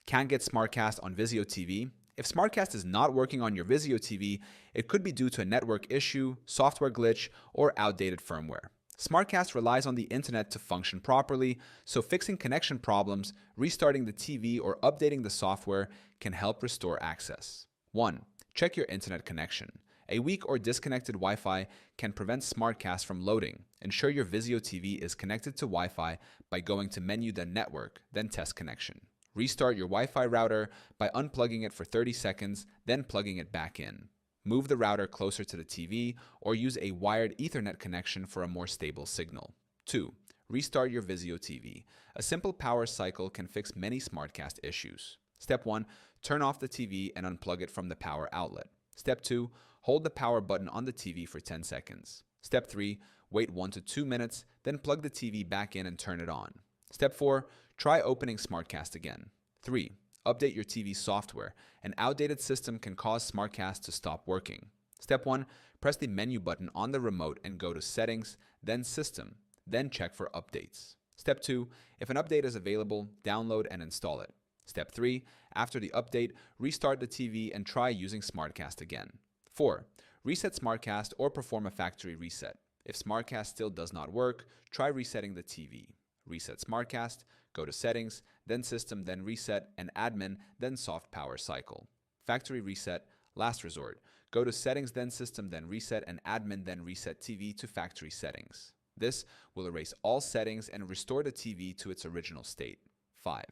Can't get SmartCast on Vizio TV? If SmartCast is not working on your Vizio TV, it could be due to a network issue, software glitch, or outdated firmware. SmartCast relies on the internet to function properly, so fixing connection problems, restarting the TV, or updating the software can help restore access. 1. Check your internet connection. A weak or disconnected Wi-Fi can prevent SmartCast from loading. Ensure your Vizio TV is connected to Wi-Fi by going to Menu, then Network, then Test Connection. Restart your Wi-Fi router by unplugging it for 30 seconds, then plugging it back in. Move the router closer to the TV or use a wired Ethernet connection for a more stable signal. 2. Restart your Vizio TV. A simple power cycle can fix many SmartCast issues. Step 1. Turn off the TV and unplug it from the power outlet. Step 2. Hold the power button on the TV for 10 seconds. Step 3. Wait 1 to 2 minutes, then plug the TV back in and turn it on. Step 4. Try opening SmartCast again. 3. Update your TV software. An outdated system can cause SmartCast to stop working. Step 1. Press the menu button on the remote and go to Settings, then System, then check for updates. Step 2. If an update is available, download and install it. Step 3. After the update, restart the TV and try using SmartCast again. 4. Reset SmartCast or perform a factory reset. If SmartCast still does not work, try resetting the TV. Reset SmartCast, go to Settings, then System, then Reset, and Admin, then Soft Power Cycle. Factory reset, last resort. Go to Settings, then System, then Reset, and Admin, then Reset TV to factory settings. This will erase all settings and restore the TV to its original state. 5.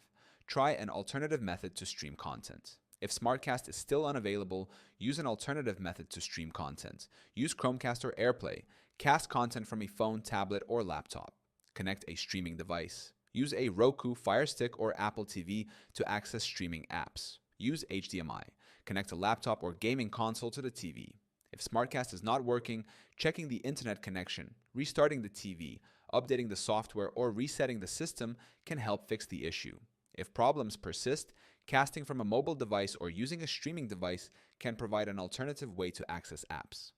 Try an alternative method to stream content. If SmartCast is still unavailable, use an alternative method to stream content. Use Chromecast or AirPlay. Cast content from a phone, tablet, or laptop. Connect a streaming device. Use a Roku, Fire Stick, or Apple TV to access streaming apps. Use HDMI. Connect a laptop or gaming console to the TV. If SmartCast is not working, checking the internet connection, restarting the TV, updating the software, or resetting the system can help fix the issue. If problems persist, casting from a mobile device or using a streaming device can provide an alternative way to access apps.